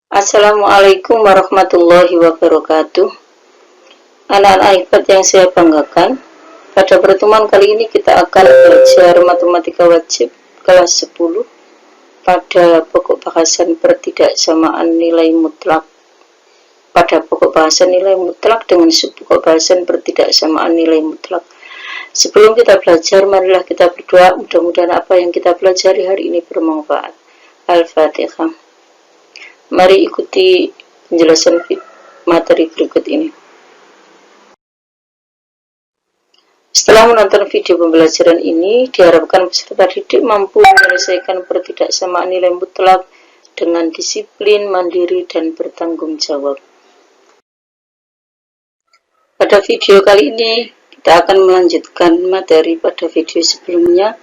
Assalamualaikum warahmatullahi wabarakatuh. Anak-anak hebat yang saya banggakan, pada pertemuan kali ini kita akan belajar matematika wajib kelas 10 pada pokok bahasan pertidaksamaan nilai mutlak. Pada pokok bahasan nilai mutlak dengan subpokok bahasan pertidaksamaan nilai mutlak. Sebelum kita belajar, marilah kita berdoa. Mudah-mudahan apa yang kita pelajari hari ini bermanfaat. Al-Fatihah. Mari ikuti penjelasan materi berikut ini. Setelah menonton video pembelajaran ini, diharapkan peserta didik mampu menyelesaikan pertidaksamaan nilai mutlak dengan disiplin, mandiri, dan bertanggung jawab. Pada video kali ini, kita akan melanjutkan materi pada video sebelumnya.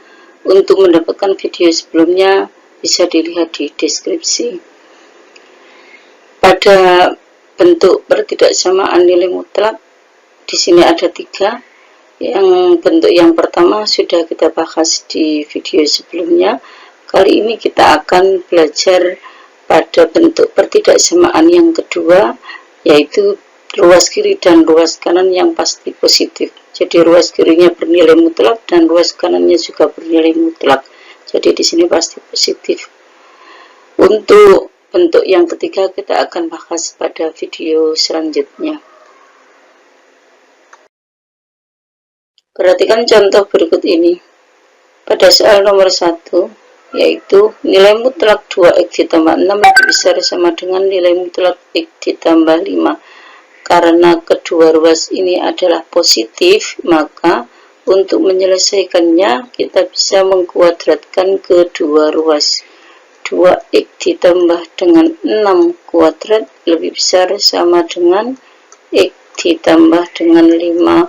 Untuk mendapatkan video sebelumnya, bisa dilihat di deskripsi. Pada bentuk pertidaksamaan nilai mutlak, di sini ada 3. Yang bentuk yang pertama sudah kita bahas di video sebelumnya. Kali ini kita akan belajar pada bentuk pertidaksamaan yang kedua, yaitu ruas kiri dan ruas kanan yang pasti positif. Jadi ruas kirinya bernilai mutlak dan ruas kanannya juga bernilai mutlak. Jadi di sini pasti positif. Untuk bentuk yang ketiga kita akan bahas pada video selanjutnya. Perhatikan contoh berikut ini. Pada soal nomor 1, yaitu nilai mutlak 2x ditambah 6 lebih besar sama dengan nilai mutlak x ditambah 5. Karena kedua ruas ini adalah positif, maka untuk menyelesaikannya kita bisa mengkuadratkan kedua ruas. 2x ditambah dengan 6 kuadrat lebih besar sama dengan x ditambah dengan 5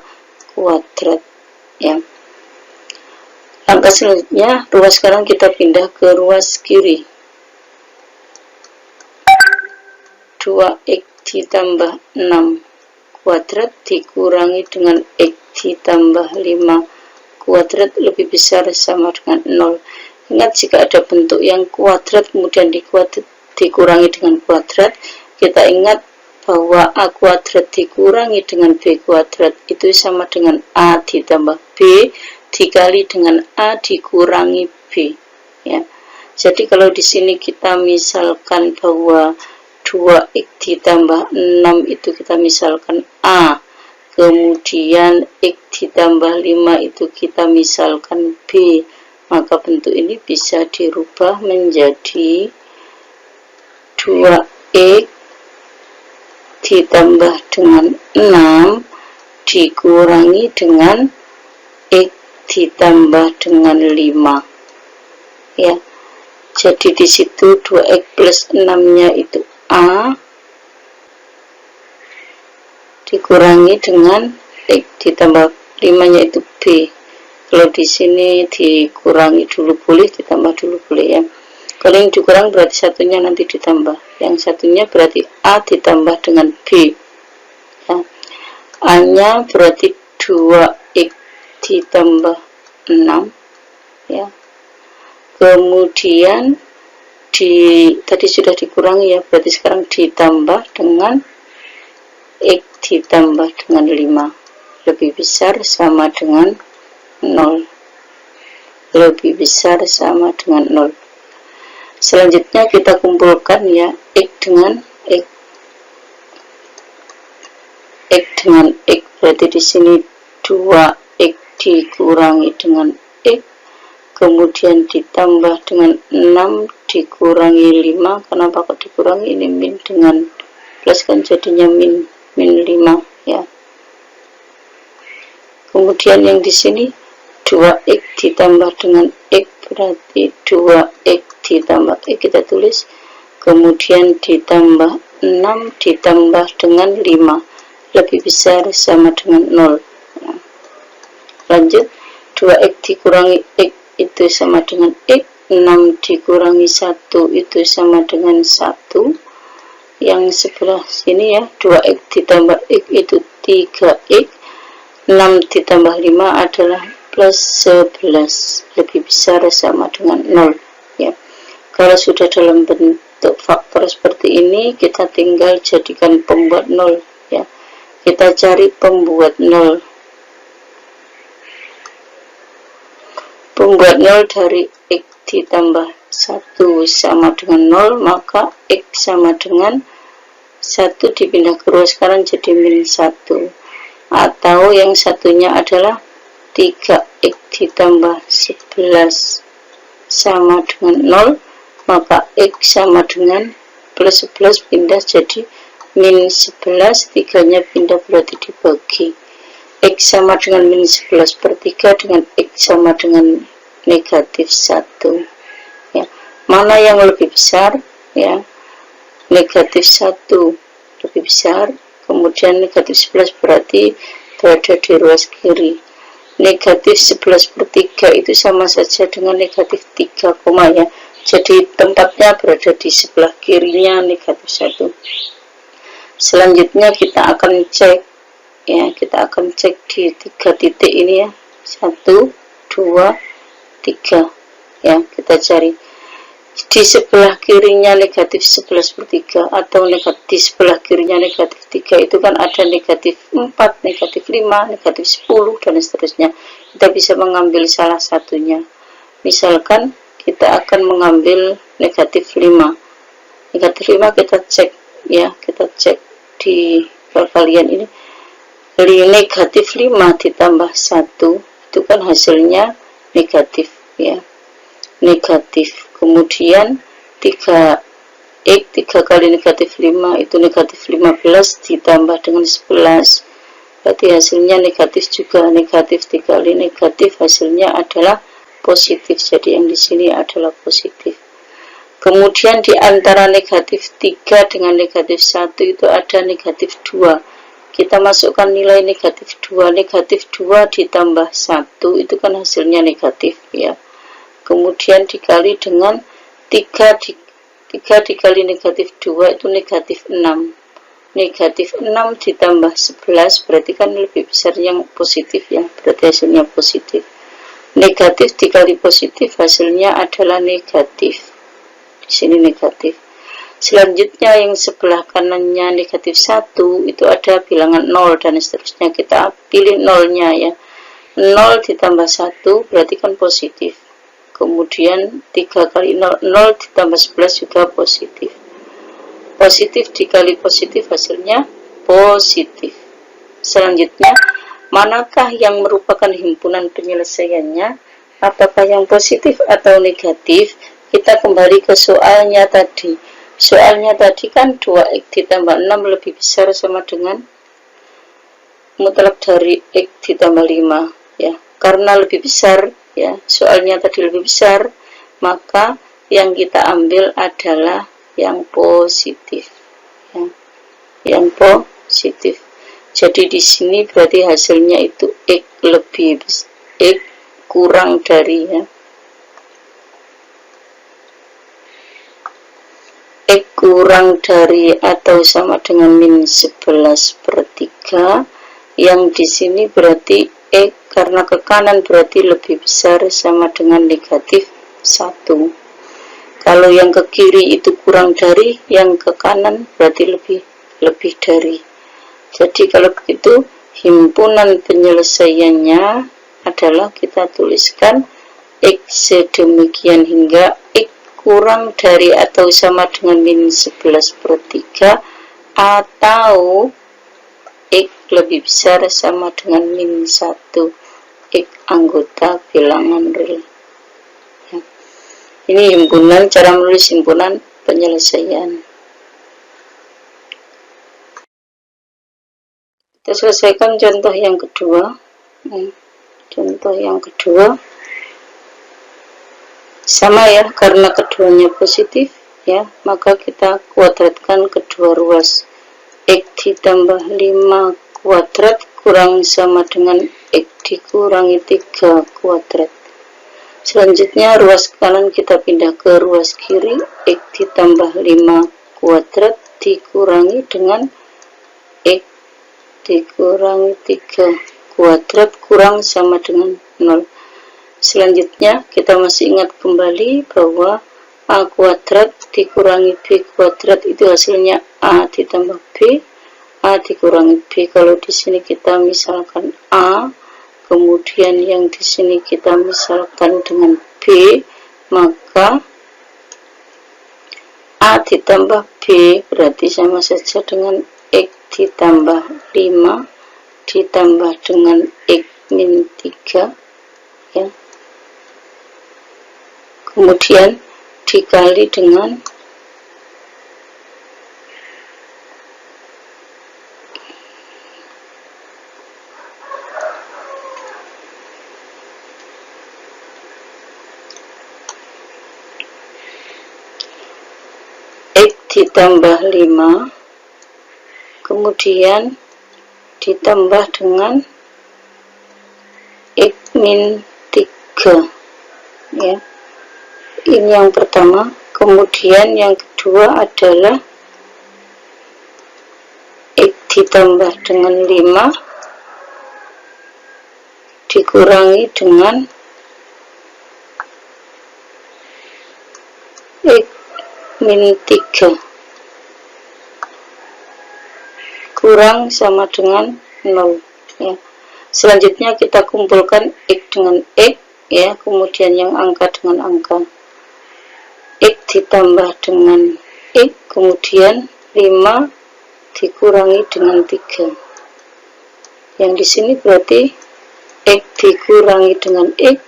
kuadrat. Ya. Langkah selanjutnya, ruas kanan kita pindah ke ruas kiri. 2x ditambah 6 kuadrat dikurangi dengan x ditambah 5 kuadrat lebih besar sama dengan 0. Ingat, jika ada bentuk yang kuadrat kemudian dikurangi dengan kuadrat, kita ingat bahwa a kuadrat dikurangi dengan b kuadrat itu sama dengan a ditambah b dikali dengan a dikurangi b. Ya. Jadi kalau di sini kita misalkan bahwa 2x ditambah 6 itu kita misalkan a, kemudian x ditambah 5 itu kita misalkan b, maka bentuk ini bisa dirubah menjadi 2x ditambah dengan 6 dikurangi dengan x ditambah dengan 5. Ya. Jadi di situ 2x plus 6-nya itu a dikurangi dengan x ditambah 5-nya itu b. Kalau di sini dikurangi dulu boleh, ditambah dulu boleh ya. Kalau yang dikurang berarti satunya nanti ditambah. Yang satunya berarti a ditambah dengan b. Ya. A-nya berarti 2x ditambah 6 ya. Kemudian tadi sudah dikurangi ya, berarti sekarang ditambah dengan x ditambah dengan 5 lebih besar sama dengan 0. Lebih besar sama dengan 0. Selanjutnya kita kumpulkan ya, x dengan x. X dengan x berarti di sini 2x dikurangi dengan x, kemudian ditambah dengan 6 dikurangi 5. Kenapa kok dikurangi? Ini min dengan plus kan jadinya min 5 ya. Kemudian yang di sini 2x ditambah dengan x berarti 2x ditambah x kita tulis, kemudian ditambah 6 ditambah dengan 5 lebih besar sama dengan 0. Nah, lanjut, 2x dikurangi x itu sama dengan x, 6 dikurangi 1 itu sama dengan 1. Yang sebelah sini ya, 2x ditambah x itu 3x, 6 ditambah 5 adalah plus 11 lebih besar sama dengan 0 ya. Kalau sudah dalam bentuk Untuk faktor seperti ini kita tinggal jadikan pembuat 0 ya. Kita cari pembuat 0. Pembuat 0 dari X ditambah 1 sama dengan 0, maka X sama dengan 1 dipindah ke ruas kanan jadi min 1. Atau yang satunya adalah 3X ditambah 11 sama dengan 0, maka X sama dengan plus 11 pindah jadi min 11, 3-nya pindah berarti dibagi. X sama dengan min 11 per 3 dengan X sama dengan negatif 1 ya. Mana yang lebih besar ya? Negatif 1 lebih besar, kemudian negatif 11 berarti berada di ruas kiri. Negatif 11 per 3 itu sama saja dengan negatif 3, ya. Jadi tempatnya berada di sebelah kirinya negatif 1. Selanjutnya kita akan cek ya, kita akan cek di 3 titik ini ya. 1, 2, 3 ya, kita cari di sebelah kirinya negatif 11 per 3 atau di sebelah kirinya negatif 3 itu kan ada negatif 4, negatif 5, negatif 10 dan seterusnya. Kita bisa mengambil salah satunya. Misalkan kita akan mengambil negatif 5. Negatif 5 kita cek ya, kita cek di perkalian ini. Dari negatif 5 ditambah 1 itu kan hasilnya negatif ya, negatif. Kemudian 3x 3 kali negatif 5 itu negatif 15 ditambah dengan 11 berarti hasilnya negatif juga. Negatif dikali negatif hasilnya adalah positif, jadi yang di sini adalah positif. Kemudian di antara negatif 3 dengan negatif 1 itu ada negatif 2. Kita masukkan nilai negatif 2. Negatif 2 ditambah 1 itu kan hasilnya negatif ya. Kemudian dikali dengan 3 dikali negatif 2 itu negatif 6. Negatif 6 ditambah 11 berarti kan lebih besar yang positif ya, berarti hasilnya positif. Negatif dikali positif hasilnya adalah negatif. Di sini negatif. Selanjutnya yang sebelah kanannya negatif 1 itu ada bilangan 0 dan seterusnya, kita pilih 0-nya ya. 0 ditambah 1 berarti kan positif. Kemudian 3 kali 0 ditambah 11 juga positif. Positif dikali positif hasilnya positif. Selanjutnya, manakah yang merupakan himpunan penyelesaiannya? Apakah yang positif atau negatif? Kita kembali ke soalnya tadi. Soalnya tadi kan 2x ditambah 6 lebih besar sama dengan mutlak dari x ditambah 5 ya. Karena lebih besar ya, soalnya tadi lebih besar, maka yang kita ambil adalah yang positif ya. Yang positif. Jadi di sini berarti hasilnya itu x lebih x kurang dari ya. X kurang dari atau sama dengan min 11 per 3. Yang di sini berarti X karena ke kanan berarti lebih besar sama dengan negatif 1. Kalau yang ke kiri itu kurang dari, yang ke kanan berarti lebih dari. Jadi kalau begitu himpunan penyelesaiannya adalah kita tuliskan X sedemikian hingga X kurang dari atau sama dengan min 11 per 3 atau X lebih besar sama dengan min 1 X anggota bilangan real ya. Ini himpunan, cara menulis himpunan penyelesaian. Kita selesaikan contoh yang kedua. Contoh yang kedua sama ya, karena keduanya positif ya, maka kita kuadratkan kedua ruas. X ditambah 5 kuadrat kurang sama dengan X dikurangi 3 kuadrat. Selanjutnya ruas kanan kita pindah ke ruas kiri. X ditambah 5 kuadrat dikurangi dengan X dikurangi 3 kuadrat kurang sama dengan 0. Selanjutnya kita masih ingat kembali bahwa A kuadrat dikurangi B kuadrat itu hasilnya A ditambah B, A dikurangi B. Kalau di sini kita misalkan A, kemudian yang di sini kita misalkan dengan B, maka A ditambah B berarti sama saja dengan X ditambah 5 ditambah dengan X min 3 ya. Kemudian dikali dengan X ditambah 5, kemudian ditambah dengan X min 3 ya. Ini yang pertama. Kemudian yang kedua adalah X ditambah dengan 5 dikurangi dengan X min 3 kurang sama dengan 0 ya. Selanjutnya kita kumpulkan X dengan X ya, kemudian yang angka dengan angka. X ditambah dengan X, kemudian 5 dikurangi dengan 3. Yang di sini berarti X dikurangi dengan X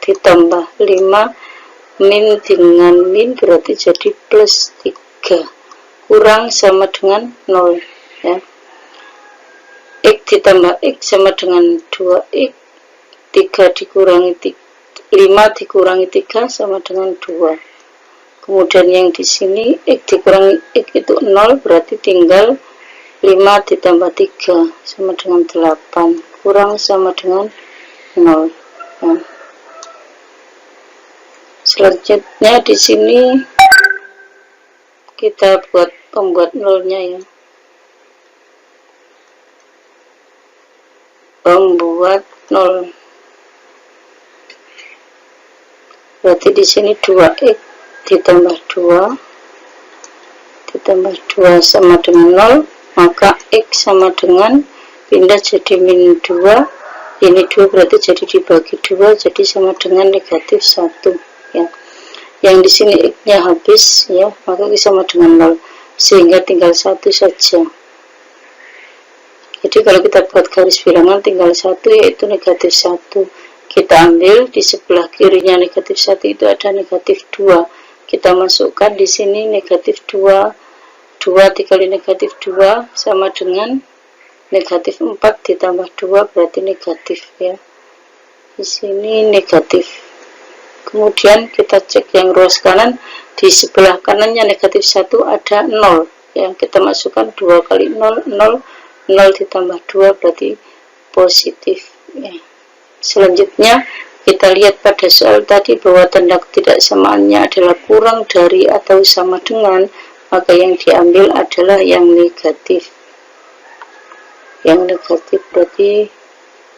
ditambah 5 min dengan min berarti jadi plus 3 kurang sama dengan 0 ya. X ditambah X sama dengan 2X, 3 dikurangi 5 dikurangi 3 sama dengan 2. Kemudian yang di sini X dikurangi X itu 0 berarti tinggal 5 ditambah 3 sama dengan 8 kurang sama dengan 0 ya. Selanjutnya di sini kita pembuat nolnya ya. Pembuat 0 berarti di sini 2X ditambah 2 sama dengan 0, maka X sama dengan pindah jadi min 2, ini 2 berarti jadi dibagi 2 jadi sama dengan negatif 1 ya. Yang di sini X nya habis ya, maka X sama dengan 0 sehingga tinggal 1 saja. Jadi kalau kita buat garis bilangan tinggal 1 yaitu negatif 1. Kita ambil di sebelah kirinya negatif 1 itu ada negatif 2. Kita masukkan di sini negatif 2 dikali negatif 2 sama dengan negatif 4 ditambah 2 berarti negatif ya. Di sini negatif. Kemudian kita cek yang ruas kanan, di sebelah kanannya negatif 1 ada 0 ya. Kita masukkan 2 kali 0 0 ditambah 2 berarti positif ya. Selanjutnya kita lihat pada soal tadi bahwa tanda ketidaksamaannya adalah kurang dari atau sama dengan, maka yang diambil adalah yang negatif. Yang negatif berarti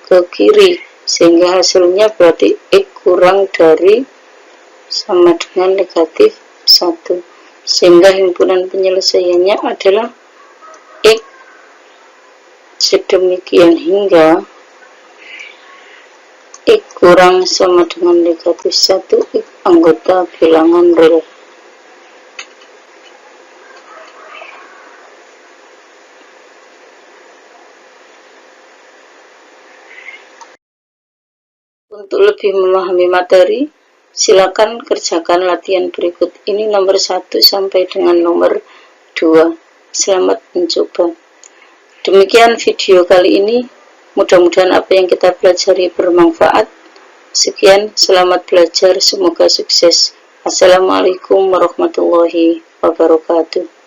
ke kiri, sehingga hasilnya berarti X kurang dari sama dengan negatif 1. Sehingga himpunan penyelesaiannya adalah X sedemikian hingga X kurang sama dengan negatif 1, X anggota bilangan real. Untuk lebih memahami materi, silakan kerjakan latihan berikut ini nomor 1 sampai dengan nomor 2. Selamat mencoba. Demikian video kali ini. Mudah-mudahan apa yang kita pelajari bermanfaat. Sekian, selamat belajar, semoga sukses. Assalamualaikum warahmatullahi wabarakatuh.